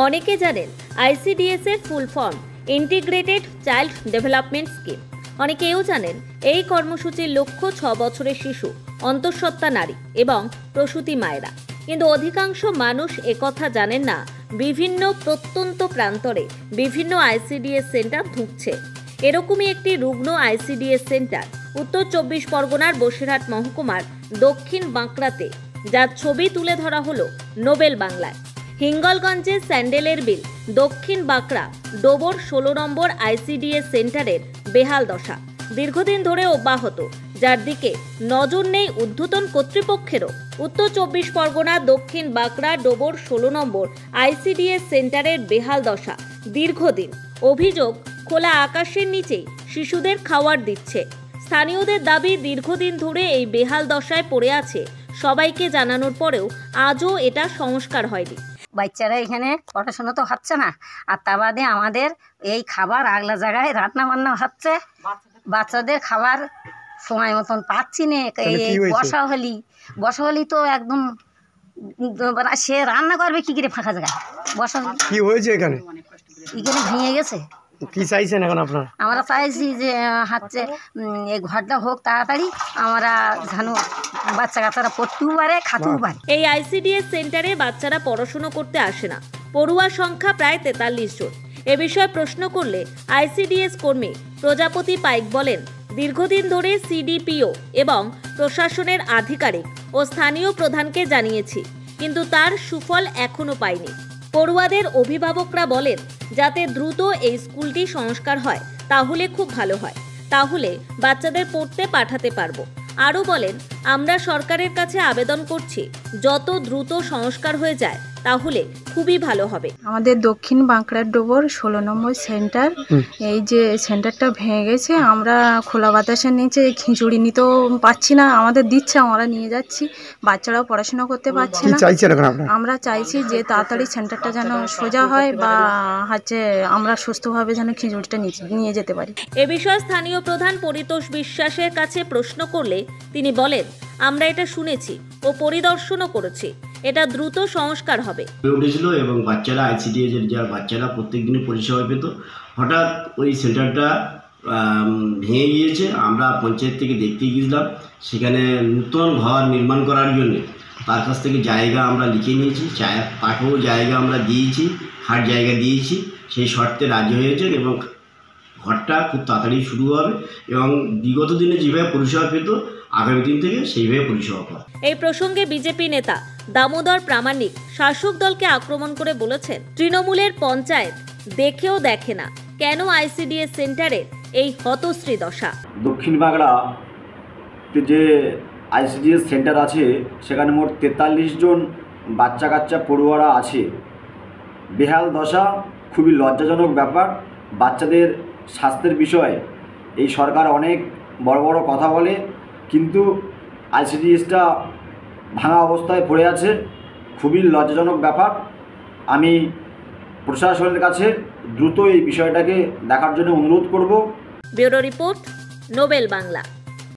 অনেকে জানেন আইসিডিএস এর full form integrated child development scheme. অনেকেও জানেন এই কর্মসূচির লক্ষ্য 6 বছরের শিশু, অন্তঃসত্ত্বা নারী এবং প্রসূতি মায়েরা। কিন্তু অধিকাংশ মানুষ একথা জানেন না, বিভিন্ন প্রত্যন্ত প্রান্তরে বিভিন্ন আইসিডিএস সেন্টার ঢুকছে। এরকমই একটি রুগ্ন আইসিডিএস সেন্টার উত্তর 24 পরগনার বসিরহাট মহকুমার দক্ষিণ বাঁকড়াতে, যার ছবি তুলে ধরা হলো নোবেল বাংলায়। হিঙ্গলগঞ্জের স্যান্ডেলের বিল দক্ষিণ বাঁকড়া ডোবর 16 নম্বর আইসিডিএস সেন্টারের বেহাল দশা দীর্ঘদিন ধরে অব্যাহত, যার দিকে নজর নেই ঊর্ধ্বতন কর্তৃপক্ষেরও। উত্তর 24 পরগনা দক্ষিণ বাঁকড়া ডোবর 16 নম্বর আইসিডিএস সেন্টারের বেহাল দশা দীর্ঘদিন। অভিযোগ, খোলা আকাশের নিচেই শিশুদের খাবার দিচ্ছে। স্থানীয়দের দাবি, দীর্ঘদিন ধরে এই বেহাল দশায় পড়ে আছে। সবাইকে জানানোর পরেও আজও এটা সংস্কার হয়নি। বাচ্চারা এখানে পড়াশোনা তো হচ্ছে না, আর তা বাদে আমাদের এই খাবার আগলা জায়গায় রান্না বান্না হচ্ছে, বাচ্চাদের খাবার সময় মতন পাচ্ছি না। এই বসা হলি তো একদম সে রান্না করবে কি করে ফাঁকা জায়গায়? বসা কি হয়েছে এখানে ভেঙে গেছে। কি চাইছেন এখন আপনারা? আমরা চাইছি যে হচ্ছে এই ঘরটা হোক তাড়াতাড়ি, আমরা জানো বাচ্চা কাচ্চারা পড়তেও পারে, খাতেও পারে। এই আইসিডিএস সেন্টারে বাচ্চারা পড়াশোনা করতে আসে না। পড়ুয়ার সংখ্যা প্রায় 43 জন। এ বিষয়ে প্রশ্ন করলে আইসিডিএস কর্মী প্রজাপতি পাইক বলেন, দীর্ঘদিন ধরে সিডিপিও এবং প্রশাসনের আধিকারিক ও স্থানীয় প্রধানকে জানিয়েছি, কিন্তু তার সুফল এখনো পাইনি। পড়ুয়াদের অভিভাবকরা বলেন, যাতে দ্রুত এই স্কুলটি সংস্কার হয় তাহলে খুব ভালো হয়, তাহলে বাচ্চাদের পড়তে পাঠাতে পারবো। আরও বলেন, আমরা সরকারের কাছে আবেদন করছি, যত দ্রুত সংস্কার হয়ে যায় তাহলে খুবই ভালো হবে। আমাদের দক্ষিণ বাঁকড়ার ডোবর 16 নম্বর সেন্টার, এই যে সেন্টারটা ভেঙে গেছে। আমরা খোলা বাতাসের নিচে খিচুড়ি নিতেও পাচ্ছি না, আমাদের দিচ্ছে, আমরা নিয়ে যাচ্ছি, বাচ্চারাও পড়াশোনা করতে পারছে না। আমরা চাইছি যে তাড়াতাড়ি সেন্টারটা যেন সোজা হয়, বা হচ্ছে আমরা সুস্থভাবে যেন খিচুড়িটা নিয়ে যেতে পারি। এ বিষয়ে স্থানীয় প্রধান পরিতোষ বিশ্বাসের কাছে প্রশ্ন করলে তিনি বলেন, আমরা এটা শুনেছি ও পরিদর্শনও করেছি, এটা দ্রুত সংস্কার হবে। উঠেছিল এবং বাচ্চারা আইসিডিএস এর যারা বাচ্চারা প্রত্যেক দিনই পরিষেবা পেত, হঠাৎ ওই সেন্টারটা ভেঙে গিয়েছে। আমরা পঞ্চায়েত থেকে দেখতে গিয়েছিলাম, সেখানে নূতন ঘর নির্মাণ করার জন্য তার কাছ থেকে জায়গা আমরা লিখে নিয়েছি, পাঠাও জায়গা আমরা দিয়েছি, হাট জায়গা দিয়েছি, সেই শর্তে রাজি হয়েছেন এবং ঘরটা খুব তাড়াতাড়ি শুরু হবে এবং বিগত দিনে যেভাবে পরিষেবা পেত আগামী দিন থেকে সেইভাবে পরিষেবা পাবে। এই প্রসঙ্গে বিজেপি নেতা দামোদর প্রামাণিক শাসক দলকে আক্রমণ করে বলেছেন, তৃণমূলের পঞ্চায়েত দেখেও দেখে না, কেন আইসিডিএস সেন্টারের এই হতশ্রী দশা। দক্ষিণ বাঁকড়াতে যে আইসিডিএস সেন্টার আছে সেখানে মোট 43 জন বাচ্চা কাচ্চা পড়ুয়ারা আছে। বেহাল দশা, খুবই লজ্জাজনক ব্যাপার। বাচ্চাদের স্বাস্থ্যের বিষয়ে এই সরকার অনেক বড় বড় কথা বলে, কিন্তু আইসিডিএসটা ভাঙা অবস্থায় পড়ে আছে, খুবই লজ্জাজনক ব্যাপার। আমি প্রশাসনের কাছে দ্রুত এই বিষয়টাকে দেখার জন্য অনুরোধ করব। Bureau report, Nobel Bangla.